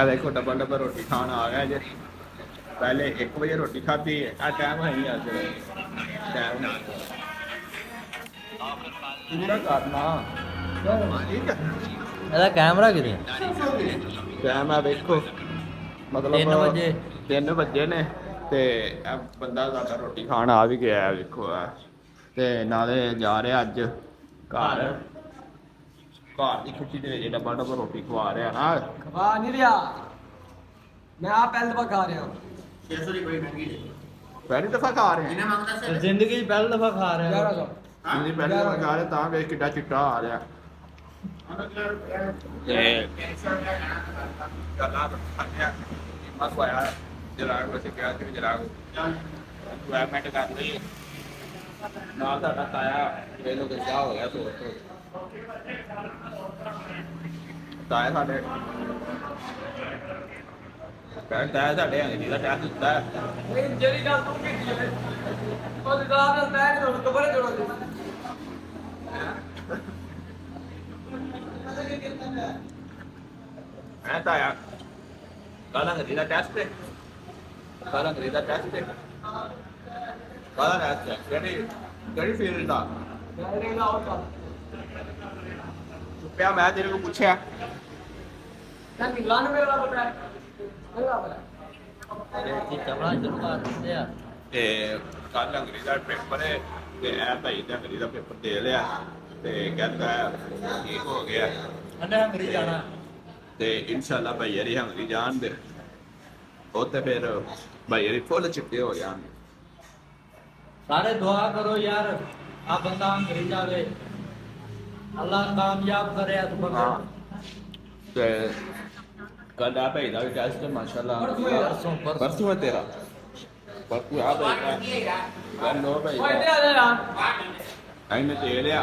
देखो double double रोटी खाना आ गया जी। पहले 1 बजे रोटी खाधी आ टाइम है नहीं आज टाइम ना पूरा करना ठीक है। ਇਹਦਾ ਕੈਮਰਾ ਕਿਤੇ टाइम है देखो 3 मतलब ਵਜੇ 3 ਵਜੇ ਨੇ ਤੇ ਇਹ ਬੰਦਾ ਸਾਡਾ ਰੋਟੀ ਖਾਣ ਆ ਵੀ ਗਿਆ ਵੇਖੋ ਆ ਤੇ ਨਾਲੇ ਜਾ ਰਿਹਾ ਅੱਜ ਘਰ ਘਰ ਦੀ ਖੁਸ਼ੀ ਦੇ ਵਿੱਚ ਡੱਬਾ ਡੱਬਾ ਰੋਟੀ ਖਵਾ ਰਿਹਾ ਨਾ खवा नहीं रहा मैं आप पहले दफा खा रहा हूँ ਪਹਿਲੀ ਦਫਾ ਖਾ ਰਹੇ ਹਾਂ ਜ਼ਿੰਦਗੀ 'ਚ ਪਹਿਲੀ ਦਫਾ ਖਾ ਰਿਹਾ 1100 ਜਿੰਨੀ ਪਹਿਲੀ ਦਫਾ ਖਾ ਰਹੇ ਤਾਂ ਵੇਖ ਕਿੱਡਾ ਚਿੱਟਾ ਆ ਰਿਹਾ ਤੇ ਗੱਲਾਂ ਤਾਂ ਖਾਣਿਆ ਮਸ ਹੋਇਆ ਜਰਾ ਕੁਛ ਕਿਹਾ ਸੀ ਜਰਾ ਗਵਰਨਮੈਂਟ ਕਰ ਲਈ ਨਾਲ ਸਾਡਾ ਤਾਇਆ ਇਹ ਲੋਕ ਕਿਆ ਹੋ ਗਿਆ ਸੋ ਤਾਇਆ ਸਾਡੇ ਤਾਇਆ ਸਾਡੇ ਅੰਗਰੇਜ਼ੀ ਦਾ ਟੈਸਟ ਦਿੱਤਾ जेरी गल तू की थी और दुकान में मैं नहीं दोबारा जोड़ दे ਮੈਂ ਤਾਇਆ ਕੱਲ ਅੰਗਰੇਜ਼ੀ ਦਾ ਟੈਸਟ ਹੈ ਕੱਲ ਅੰਗਰੇਜ਼ੀ ਦਾ ਟੈਸਟ ਹੈ ਕੱਲ ਟੈਸਟ ਹੈ ਕਿਹੜੀ ਫੀਲਡ ਦਾ मेरे ना और का ਪਿਆ ਮੈਂ ਤੇਰੇ ਕੋਲ ਪੁੱਛਿਆ क्या मिलान में वाला पता है मेरा पता ਕੀ ਕਮਰਾ ਸ਼ੁਰੂ ਕਰ ਦਿੰਦੇ ਆ ਤੇ ਕੱਲ ਅੰਗਰੇਜ਼ੀ ਦਾ ਪੇਪਰ ਹੈ ਤੇ ਇਹ ਭਾਈ ਨੇ ਅੰਗਰੇਜ਼ੀ ਦਾ ਪੇਪਰ ਦੇ ਲਿਆ ਤੇ ਕਹਿੰਦਾ ਇਹ ਹੋ ਗਿਆ ਅੰਨੇ ਹੰਗਰੀ ਜਾਣਾ ਤੇ ਇਨਸ਼ਾਅੱਲਾ ਭਾਈ ਯਾਰੀ ਹੰਗਰੀ ਜਾਣ ਦੇ ਉਹ ਤੇ ਫਿਰ ਭਾਈ ਯਾਰੀ ਫੁੱਲ ਚਿੱਟੇ ਹੋ ਜਾਣਗੇ ਸਾਰੇ ਦੁਆ ਕਰੋ ਯਾਰ ਆ ਬੰਦਾ ਹੰਗਰੀ ਜਾਵੇ ਅੱਲਾਹ ਕਾਮਯਾਬ ਕਰੇ ਇਸ ਬੰਦੇ ਨੂੰ ਤੇ ਕੱਲ ਆ ਭਾਈ ਦਾ ਵੀ ਟੈਸਟ ਮਾਸ਼ਾਅੱਲਾ ਪਰਸੋਂ ਪਰਸੋਂ ਹੈ ਤੇਰਾ ਪਰਸੋਂ ਆ ਭਾਈ ਕੱਲ ਨੋ ਭਾਈ ओए दे दे यार ਇਹਨੇ ਦੇ ਲਿਆ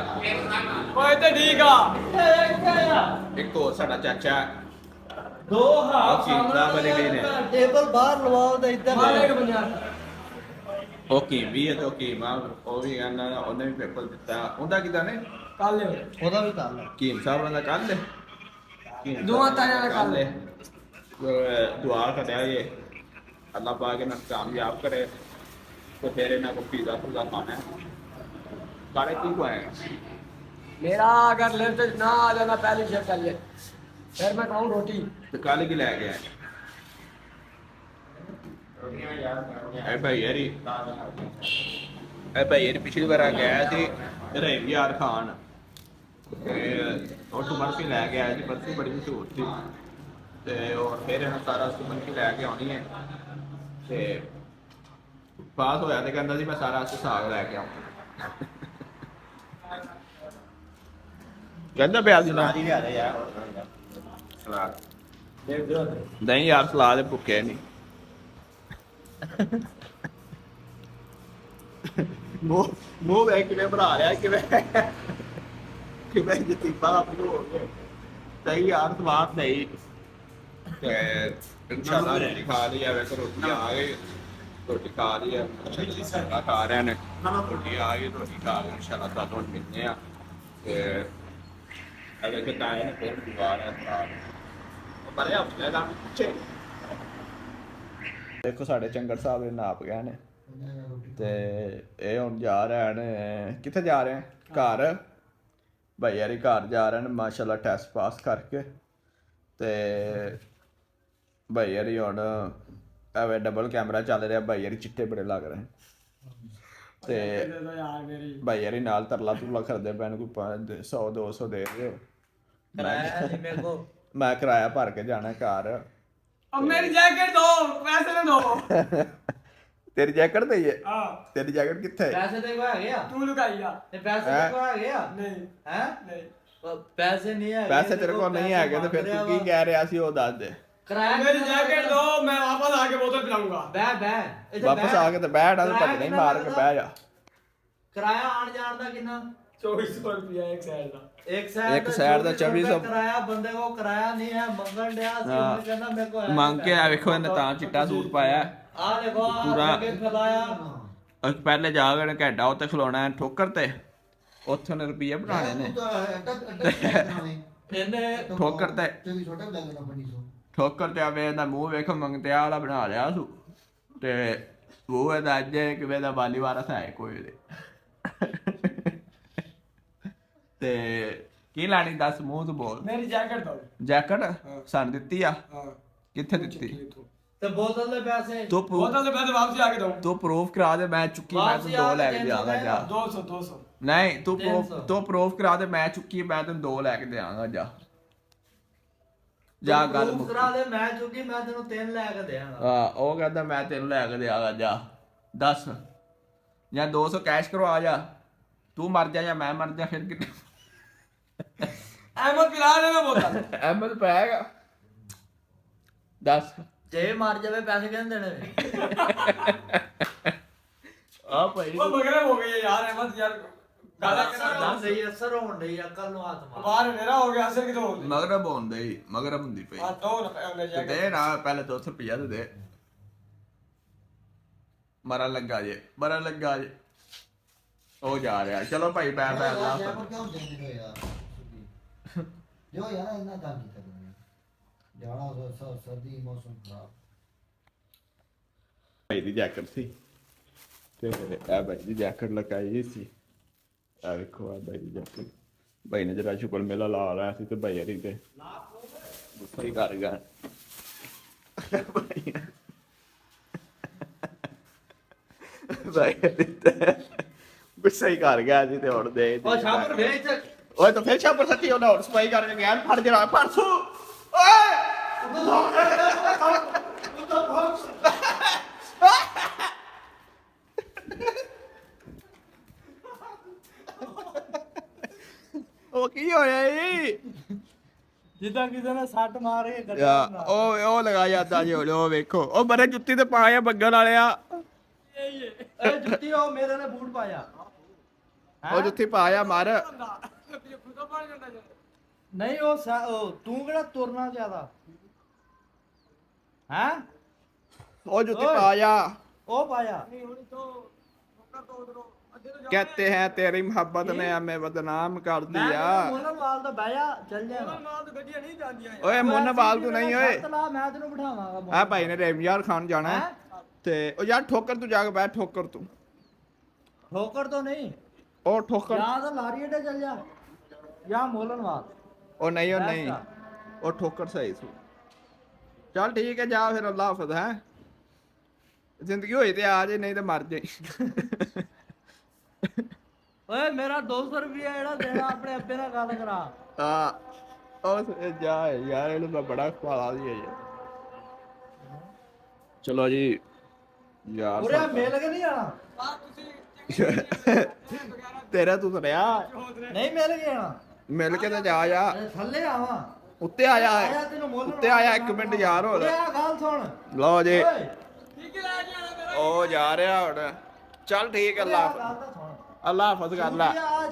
ओए तो ठीक है ਇੱਕ ਹੋਰ ਸਾਡਾ ਚਾਚਾ ਦੋ ਹਾਫ ਉਹ ਕੀਮਤਾਂ ਵਾਲੇ ਵੀ ਨੇ। ਟੇਬਲ ਬਾਹਰ ਲਵਾਓ ਤੇ ਇੱਧਰ मारे के बंदा ਉਹ ਕੀਮੀ ਹੈ ਤੇ ਉਹ ਕੀਮਾ ਉਹ ਵੀ ਕਹਿੰਦਾ ਉਹਨੇ ਵੀ ਪੇਪਰ ਦਿੱਤਾ ਉਹਦਾ ਕਿਦਾਂ ਨੇ काल ले ਉਹਦਾ ਵੀ ਕਰ ਲੈ ਕੀਮ ਸਾਹਿਬ ਦਾ ਕੱਲ ਲੈ दोवां ताया ने कल ले दुआ करें ये अल्लाह पाक ना कामयाब करे तो तेरे ना को पिज़्ज़ा पुज़्ज़ा खाना है साढ़े तीन को आएगा मेरा अगर लेफ्ट ना आ जाना पहले चेक कर ले फिर मैं खाऊं रोटी तो कल की लै गया है भाई यारी पिछली बार आ गया थी रहीम यार खान और तो बर्फी लै गया जी बर्फी बड़ी मशहूर थी ਤੇ ਔਰ ਫਿਰ ਇਹਨਾਂ ਸਾਰਾ ਸੁਮਨ ਕੀ ਲੈ ਕੇ ਆਉਣੀ ਹੈ ਤੇ ਪਾਸ ਹੋਇਆ ਤੇ ਕਹਿੰਦਾ ਸੀ ਮੈਂ ਸਾਰਾ ਹਿਸਾਬ ਲੈ ਕੇ ਆਉਂਗਾ ਕਹਿੰਦਾ ਪਿਆ ਸੀ ਨਾ ਜੀ ਲਿਆ ਦੇ ਯਾਰ ਸਲਾਦ ਨਹੀਂ ਯਾਰ ਸਲਾਦ ਦੇ ਭੁੱਖੇ ਨਹੀਂ ਮੂੰਹ ਵੇਖ ਕਿਵੇਂ ਬਣਾ ਰਿਹਾ ਕਿਵੇਂ ਜਤੀਬਾ ਆਪਣੀ ਹੋ ਗਿਆ ਸਹੀ ਯਾਰ ਸਵਾਦ ਨਹੀਂ ਤੇ ਇਨਸ਼ਾਅੱਲਾ ਰੋਟੀ ਖਾ ਲਈ ਆ ਵੇਖੋ ਰੋਟੀ ਆ ਗਈ ਰੋਟੀ ਖਾ ਲਈ ਆ ਸਾਰਾ ਖਾ ਰਹੇ ਨੇ ਰੋਟੀ ਆ ਗਈ ਰੋਟੀ ਖਾ ਲਈ ਇਨਸ਼ਾਅੱਲਾ ਤੁਹਾਨੂੰ ਮਿਲਨੇ ਆ ਤੇ ਅਗਰ ਕਿ ਟਾਈਮ ਨੇ ਫਿਰ ਦੁਬਾਰਾ ਬੜੇ ਹਫਤੇ ਦਾ ਪਿੱਛੇ ਦੇਖੋ ਸਾਡੇ ਚੰਗੜ ਸਾਹਿਬ ਦੇ ਨਾਪ ਗਏ ਨੇ ਤੇ ਇਹ ਹੁਣ ਜਾ ਰਹੇ ਨੇ ਕਿੱਥੇ ਜਾ ਰਹੇ ਘਰ ਭਾਈ ਯਾਰੀ ਘਰ ਜਾ ਰਹੇ ਨੇ ਮਾਸ਼ਾਅੱਲਾ ਟੈਸਟ ਪਾਸ ਕਰਕੇ ਤੇ ਭਾਈ ਯਾਰੀ ਹੁਣ ਐਵੇਂ ਡਬਲ ਕੈਮਰਾ ਚੱਲ ਰਿਹਾ ਭਾਈ ਯਾਰੀ ਚਿੱਟੇ ਬੜੇ ਲੱਗ ਰਹੇ ਤੇ यार मेरी ਭਾਈ ਯਾਰੀ ਨਾਲ ਤਰਲਾ ਤੁਰਲਾ ਕਰਦੇ ਪੈਣ ਕੋਈ 100 200 ਦੇ ਦਿਓ ਕਰਾਇਆ ਨਹੀਂ ਮੇਰੇ ਕੋ ਮੈਂ ਕਿਰਾਇਆ ਭਰ ਕੇ ਜਾਣਾ ਘਰ अब मेरी जैकेट दो पैसे ना दो ਤੇਰੀ ਜੈਕਟ ਤੇ ਹੀ ਹੈ हां ਤੇਰੀ ਜੈਕਟ ਕਿੱਥੇ ਹੈ ਪੈਸੇ ਤੇ ਕੋ ਹੈਗੇ ਆ तू लुकाइया ਤੇ ਪੈਸੇ ਤੇ ਕੋ ਹੈਗੇ ਆ नहीं ਹੈ नहीं ਪੈਸੇ ਨਹੀਂ ਹੈਗੇ ਪੈਸੇ ਤੇਰੇ ਕੋਲ ਨਹੀਂ ਹੈਗੇ ਤੇ ਫਿਰ ਤੂੰ ਕੀ ਕਹਿ ਰਿਹਾ ਸੀ ਉਹ ਦੱਸ ਦੇ ਕਰਾਇਆ मेरी जैकेट दो मैं वापस आके बोतल पिलाऊंगा ਬੈ ਬੈ ਇੱਥੇ ਵਾਪਸ ਬਹਿ। ਆ ਕੇ ਤੇ ਬੈਠ ਆ ਕਿਰਾਇਆ ਭੱਜ ਨਹੀਂ ਕਿੰਨਾ ਮਾਰ ਕੇ ਲੱਗਦਾ? ਬਹਿ ਜਾ ਕਿਰਾਇਆ ਆਣ ਜਾਣ ਦਾ ਕਿੰਨਾ 2400 रुपया एक साइड का ਇੱਕ ਸਾਈਡ ਇੱਕ ਸਾਈਡ ਦਾ 2400 ਕਿਰਾਇਆ ਬੰਦੇ ਕੋ ਕਿਰਾਇਆ ਨਹੀਂ ਹੈ ਮੰਗਣ ਡਿਆ ਸੀ ਹਾਂ। ਉਹਨੇ ਕਹਿੰਦਾ ਮੇਰੇ ਕੋ ਮੰਗ ਕੇ ਆ ਵੇਖੋ ਇਹਨੇ ਤਾਂ ਚਿੱਟਾ ਸੂਟ ਪਾਇਆ ਆ ਦੇਖੋ ਪੂਰਾ- ਅੱਗੇ ਫਲਾਇਆ ਪਹਿਲੇ ਜਾ ਕੇ ਘੰਟਾ ਉੱਤੇ ਖਲੋਣਾ ਹੈ ਠੋਕਰ ਤੇ ਉੱਥੇ ਨੇ ਰੁਪਈਏ ਬਣਾਣੇ ਨੇ ਇਹਨੇ ਠੋਕਰ ਤੇ ਠੋਕਰ ਤੇ ਆਵੇ ਇਹਦਾ ਮੂੰਹ ਵੇਖੋ ਮੰਗਤਿਆ ਵਾਲਾ ਬਣਾ ਲਿਆ ਸੂ ਤੇ ਉਹ ਇਹਦਾ ਅੱਜ ਕਿਵੇਂ ਦਾ ਬਾਲੀ ਵਾਰਸ ਹੈ ਕੋਈ ਦੇ ਤੇ ਕੀ ਲੈਣੀ ਦੱਸ ਮੂੰਹ ਤੋਂ ਬੋਲ मेरी जैकेट दो ਜੈਕਟ ਸਾਨੂੰ ਦਿੱਤੀ ਆ हाँ ਕਿੱਥੇ ਦਿੱਤੀ ਤੇ ਬੋਤਲ ਦੇ ਪੈਸੇ ਤੂੰ बोतल से पैसे वापसी आके दो ਤੂੰ ਪ੍ਰੂਫ ਕਰਾ ਦੇ ਮੈਂ ਚੁੱਕੀ ਮੈਂ ਤੈਨੂੰ 2 ਲੈ ਕੇ ਦਿਆਂਗਾ ਜਾ 200 ਨਹੀਂ ਤੂੰ 300 ਤੂੰ ਪ੍ਰੂਫ ਕਰਾ ਦੇ ਮੈਂ ਚੁੱਕੀ ਮੈਂ ਤੈਨੂੰ 2 ਲੈ ਕੇ ਦਿਆਂਗਾ ਜਾ ਜਾ ਗੱਲ ਮੁੱਕ ਕਰਾ ਦੇ ਮੈਂ ਚੁੱਕੀ ਮੈਂ ਤੈਨੂੰ 3 ਲੈ ਕੇ ਦੇਵਾਂਗਾ ਹਾਂ ਉਹ ਕਹਿੰਦਾ ਮੈਂ ਤੈਨੂੰ ਲੈ ਕੇ ਦਿਆਂਗਾ ਜਾ ਦੱਸ ਜਾਂ 200 ਕੈਸ਼ ਕਰਵਾ ਜਾ ਤੂੰ ਮਰ ਜਾ ਜਾਂ ਮੈਂ ਮਰ ਜਾ ਫਿਰ ਕਿਤੇ अहमद पिला देना बोतल ਅਹਿਮਦ ਪਾਏਗਾ ਦੱਸ ਜੇ ਮਰ ਜਾਵੇ ਪੈਸੇ ਕਿਹਨੇ ਦੇਣੇ ਵੇ ਆ ਭਾਈ वो बगैर हो गई है यार अहमद यार गाला के ਦੱਸ ਸਹੀ ਅਸਰ होਣ ਡਈ ਅਕਲ ਨੂੰ ਹੱਥ ਮਾਰ बाहर मेरा हो गया असर की तो हो गई ਮਗਰਬ ਹੁੰਦੀ ਮਗਰਬ ਹੁੰਦੀ ਪਈ हां दो रुपए ले ਤੇ जाके ਦੇ ਨਾ ਪਹਿਲੇ 200 ਰੁਪਇਆ ਤੇ ਦੇ ਮਰਨ ਲੱਗਾ ਜੇ ਉਹ ਜਾ ਰਿਹਾ ਚਲੋ ਭਾਈ ਬੈ ਅੱਲਾ ਜੈਕਟ ਕਿਉਂ ਦੇਂਦੇ ਹੋ ਯਾਰ ਜੋ ਯਾਰ ਇਹਨਾਂ ਦਾ ਨਹੀਂ ਕਰਨਾ ਜਾਣਾ ਸਰਦੀ ਮੌਸਮ ਖਰਾਬ ਭਾਈ ਦੀ ਜੈਕਟ ਸੀ ਤੇ ਇਹ ਭਾਈ ਦੀ ਜੈਕਟ ਲਗਾਈ ਸੀ ਆ ਵੇਖੋ ਆ ਭਾਈ ਦੀ ਜੈਕਟ ਭਾਈ ਨੇ ਜਰਾ ਸ਼ੁਕਰ ਮੇਲਾ ਲਾ ਲਿਆ ਸੀ ਤੇ ਭਾਈ ਹਰੀ ਤੇ ਗੁੱਸਾ ਹੀ ਕਰ ਗਿਆ ਭਾਈ ਗੁੱਸਾ ਹੀ ਕਰ ਗਿਆ ਸੀ ਤੇ ਹੁਣ ਦੇ ਉਹ ਸ਼ਾਮਰ ਵੇਚ ਓਏ ਤਾਂ ਫਿਰ ਛਾਪਰ ਸੱਚੀ ਉਹਨਾਂ ਹੋਰ ਸਫਾਈ ਕਰਕੇ ਗਿਆ ਫੜ ਜਰਾ ਪਰਸੂ ਓਏ ਉਹ ਕੀ ਹੋਇਆ ਈ ਜਿੱਦਾਂ ਕਿਸੇ ਨੇ ਸੱਟ ਮਾਰ ਕੇ ਯਾ ਉਹ ਲਗਾ ਜਾਂਦਾ ਜੀ ਉਹ ਵੇਖੋ ਉਹ ਬਰੇ ਜੁੱਤੀ ਤੇ ਪਾਇਆ ਬੱਗਲ ਵਾਲਿਆ ਇਹ ਜੁੱਤੀ ਉਹ ਮੇਰੇ ਨੇ ਬੂਟ ਪਾਇਆ ਉਹ ਜੁੱਤੀ ਪਾਇਆ ਮਾਰ ਨਹੀਂ ਉਹ ਤੂੰ ਕਿਹੜਾ ਤੁਰਨਾ ਜ਼ਿਆਦਾ ਹੈ ਉਹ ਜੁੱਤੀ ਓਏ। ਪਾਇਆ ਉਹ ਪਾਇਆ कहते हैं तेरी मोहब्बत ने हमें बदनाम कर ਮੈਂ दिया ਮੋਨਨ ਵਾਲ ਤੋਂ ਬਹਿ ਜਾ ਚੱਲ ਜਾਣਾ माल तो गड्डियां नहीं जांदियां ਓਏ ਮੁੰਨ ਬਾਲ ਤੂੰ ਨਹੀਂ ਓਏ ਮੈਂ ਤੈਨੂੰ ਬਿਠਾਵਾਂਗਾ ਆ ਭਾਈ ਨੇ ਰੇਮਯਾਰ ਖਾਨ ਜਾਣਾ ਹੈ। ਤੇ ਉਹ ਯਾਰ ਠੋਕਰ ਤੂੰ ਜਾ ਕੇ ਬੈਠ ਠੋਕਰ ਤੂੰ ਠੋਕਰ ਤੋਂ ਨਹੀਂ ਉਹ ਠੋਕਰ ਜਾਂ ਤਾਂ ਲਾਰੀ ਅੱਡੇ ਚੱਲ ਜਾ ਜਾਂ ਮੋਲਨ ਵਾਲ ਉਹ ਨਹੀਂ ਉਹ ਨਹੀਂ ਉਹ ਠੋਕਰ ਸਹੀ ਸੂ ਚੱਲ ਠੀਕ ਹੈ ਜਾ ਫਿਰ ਅੱਲਾ ਹਾਫਿਜ਼ ਹੈ ਜ਼ਿੰਦਗੀ ਹੋਈ ਤੇ ਆ ਜੇ ਨਹੀਂ ਤੇ ਮਰ ਜਾਈ ਓਏ ਮੇਰਾ 200 ਰੁਪਿਆ ਜਿਹੜਾ ਦੇਣਾ ਆਪਣੇ ਅੱਬੇ ਨਾਲ ਗੱਲ ਕਰਾ ਹਾਂ ਉਹ ਜਾ ਯਾਰ ਇਹਨੂੰ ਮੈਂ ਬੜਾ ਖਵਾਲਾ ਦੀ ਹੈ ਯਾਰ ਚਲੋ ਜੀ ਯਾਰ ਉਰੇ ਮਿਲ ਕੇ ਨਹੀਂ ਜਾਣਾ ਤੇਰਾ ਤੂੰ ਤਾਂ ਰਿਹਾ ਨਹੀਂ ਮਿਲ ਕੇ ਜਾਣਾ ਮਿਲ ਕੇ ਤੇ ਜਾ ਜਾ ਥੱਲੇ ਆਵਾਂ ਉੱਤੇ ਆਇਆ ਆਇਆ ਹੈ ਤੈਨੂੰ ਮੋਲਨ ਉੱਤੇ ਆਇਆ 1 ਮਿੰਟ ਯਾਰ ਹੋਰ ਉਰੇ ਆ ਗੱਲ ਸੁਣ ਲਓ ਜੀ ਓਏ ਉਹ ਜਾ ਰਿਹਾ ਹੁਣ ਚੱਲ ਠੀਕ ਹੈ ਅੱਲਾ ਗੱਲ ਤਾਂ ਸੁਣ ਅੱਲਾ ਹਾਫਿਜ਼ ਕਰ ਲੈ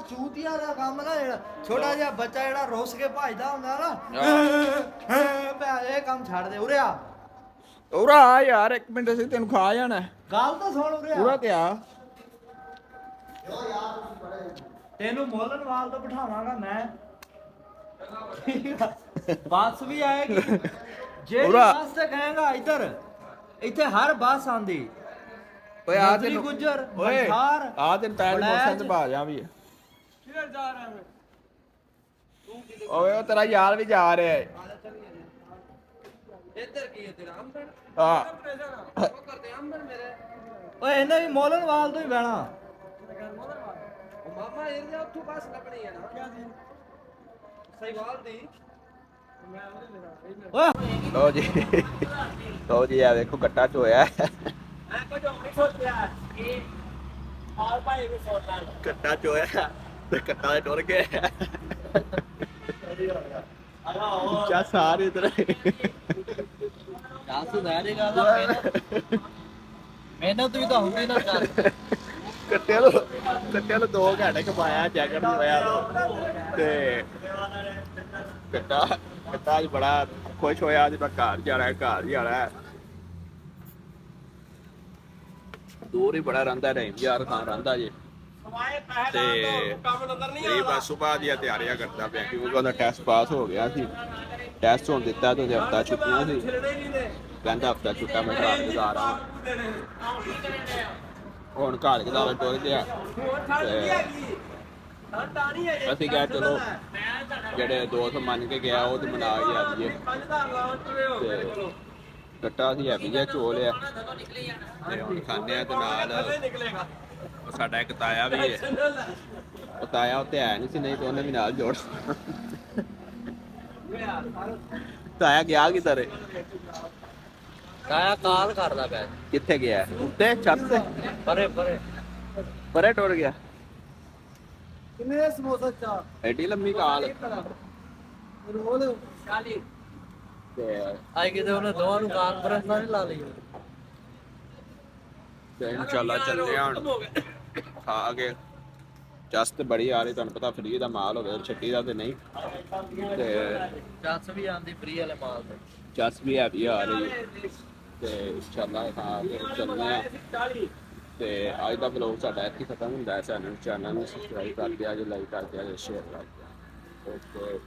ਚੂਤੀਆ ਦਾ ਕੰਮ ਨਾ ਜਿਹੜਾ ਛੋਟਾ ਜਿਹਾ ਬੱਚਾ ਜਿਹੜਾ ਰੁੱਸ ਕੇ ਭੱਜਦਾ ਹੁੰਦਾ ਨਾ ਇਹ ਕੰਮ ਛੱਡ ਦੇ ਉਰੇ ਆ ਉਰਾ ਆ ਯਾਰ 1 ਮਿੰਟ ਅਸੀਂ ਤੈਨੂੰ ਖਾ ਜਾਣਾ ਗੱਲ ਤਾਂ ਸੁਣ ਉਰੇ ਪੂਰਾ ਆ ਤੇ ਆ ਤੈਨੂੰ ਮੋਲਨ ਵਾਲ ਤੋਂ ਬਿਠਾਵਾਂਗਾ ਮੈਂ ਬੱਸ ਵੀ ਆਏਗੀ ਜਿਹੜੀ ਉਰਾ। ਬੱਸ ਤੇ ਕਹੇਗਾ ਇੱਧਰ ਇੱਥੇ ਹਰ ਬੱਸ ਆਂਦੀ ਓਏ ਆ ਨਜ਼ਰੀ ਤੈਨੂੰ ਗੁੱਜਰ, ਓਏ ਮਲਖਾਰ, ਆ ਤੈਨੂੰ ਪੈਰ ਬਲੈਚ। ਮੋਟਰਸਾਈਕਲ ਤੇ ਪਾ ਜਾ ਵੀ किधर जा रहा है मैं ਓਏ ਉਹ ਤੇਰਾ ਯਾਰ ਵੀ ਜਾ ਰਿਹਾ ਹੈ ਇੱਧਰ ਕੀ ਹੈ ਤੇਰਾ ਅੰਬਰ ਹਾਂ ਉਹ ਕਰਦੇ ਅੰਬਰ ਮੇਰੇ ਓਏ ਇਹਨੇ ਵੀ ਮੋਲਨ ਵਾਲ ਤੋਂ ਹੀ ਬਹਿਣਾ ਉਹ ਮਾਮਾ ਇਹ ਜਾ ਉੱਥੋਂ ਬੱਸ ਲੱਭਣੀ ਹੈ ਨਾ क्या जी ਸਹੀ ਵਾਲ ਦੀ मैं उधर ले रहा ਓਏ ਲਓ ਜੀ ਆ ਵੇਖੋ ਗੱਟਾ ਚੋਇਆ ਮੈਂ ਕੁਝ ਨਹੀਂ ਸੋਚਿਆ ਕਿ ਆਲ ਭਾਈ ਵੀ ਸੋਚਦਾ ਗੱਟਾ ਚੋਇਆ ਤੇ ਗੱਟਾ ਦੇ ਟੁਰ ਗਿਆ ਚਾ ਸਾਰੇ ਇਧਰ ਕਾ ਸੁਧਾਰੇਗਾ ਤਾਂ ਮਿਹਨਤ ਵੀ ਤਾਂ ਹੁੰਦੀ ਨਾ ਕਰ ਕੱਟਿਆ ਨੂੰ 2 ਘੰਟੇ ਕਮਾਇਆ ਜੈਕਟ ਹੋਇਆ ਤੇ ਕੱਟਾ ਅੱਜ ਬੜਾ ਖੁਸ਼ ਹੋਇਆ ਅੱਜ ਮੈਂ ਘਰ ਜਾਣਾ ਦੂਰ ਹੀ ਬੜਾ ਰਹਿੰਦਾ ਰਹਿਮ ਯਾਰ ਖਾਨ ਰਹਿੰਦਾ ਜੀ ਤੇ ਇਹ ਬਸ ਸੁਬਾਹ ਦੀਆਂ ਤਿਆਰੀਆਂ ਕਰਦਾ ਪਿਆ ਕਿਉਂਕਿ ਉਹਦਾ ਟੈਸਟ ਪਾਸ ਹੋ ਗਿਆ ਸੀ। ਟੈਸਟ ਹੁਣ ਦਿੱਤਾ ਤੇ ਉਹਦੇ ਹਫਤਾ ਛੁੱਟੀਆਂ ਸੀ, ਕਹਿੰਦਾ ਹਫਤਾ ਛੁੱਟਾ ਮੈਂ ਘਰ ਗੁਜ਼ਾਰ ਆਵਾਂ। ਹੁਣ ਘਰ ਗੁਜ਼ਾਰ ਟੁਰ ਗਿਆ ਤੇ ਅਸੀਂ ਕਿਹਾ ਚਲੋ ਜਿਹੜੇ ਦੋਸਤ ਮੰਨ ਕੇ ਗਿਆ ਉਹ ਤੇ ਮਨਾ ਹੀ ਆ ਜਾਈਏ। ਤੇ ਕੱਟਾ ਸੀ ਹੈਵੀ ਜਿਹਾ ਚੋਲ ਆ ਤੇ ਹੁਣ ਖਾਂਦੇ ਆ ਤੇ ਨਾਲ ਉਹ ਸਾਡਾ ਇੱਕ ਤਾਇਆ ਵੀ ਹੈ, ਉਹ ਤਾਇਆ ਉੱਤੇ ਹੈ ਨਹੀਂ ਸੀ, ਨਹੀਂ ਤੇ ਉਹਨੇ ਵੀ ਨਾਲ ਜੋੜ ਤਾਇਆ ਗਿਆ ਕਿਧਰ? ਤਾਇਆ ਕਾਲ ਕਰਦਾ ਪਿਆ। ਕਿੱਥੇ ਗਿਆ? ਉੱਤੇ ਛੱਤ ਤੇ ਪਰੇ ਪਰੇ ਪਰੇ ਟੁਰ ਗਿਆ। ਕਿੰਨੇ ਸਮੋਸਾ ਚਾ ਐਡੀ ਲੰਮੀ ਕਾਲ ਰੋਲ 40 ਤੇ ਆਈ ਕਿਤੇ ਉਹਨੇ ਦੋਵਾਂ ਨੂੰ ਕਾਨਫਰੰਸ ਨਾਲ ਲਾ ਲਈ। ਤੇ ਇਨਸ਼ਾਅੱਲਾ ਚੱਲਦੇ ਹਾਂ ਹੁਣ ਖਾ ਕੇ। ਜਸ ਤੇ ਬੜੀ ਆ ਰਹੀ, ਤੁਹਾਨੂੰ ਪਤਾ ਫਰੀ ਦਾ ਮਾਲ ਹੋਵੇ, ਛੱਡੀ ਦਾ ਤੇ ਨਹੀਂ। ਤੇ ਚੱਸ ਵੀ ਆਂਦੀ ਫਰੀ ਵਾਲੇ ਮਾਲ ਤੇ ਜਸ ਵੀ ਹੈਵੀ ਆ ਰਹੀ ਤੇ ਇਨਸ਼ਾਅੱਲਾ ਖਾ ਕੇ ਚੱਲਦੇ ਹਾਂ। ਤੇ ਅੱਜ ਦਾ ਵਲੋਗ ਸਾਡਾ ਇੱਥੇ ਖਤਮ ਹੁੰਦਾ ਹੈ। ਚੈਨਲ ਨੂੰ ਸਬਸਕ੍ਰਾਈਬ ਕਰ ਦਿਆ ਜੇ, ਲਾਈਕ ਕਰ ਦਿਆ ਜੇ, ਸ਼ੇਅਰ ਕਰ ਦਿਆ। ਓਕੇ।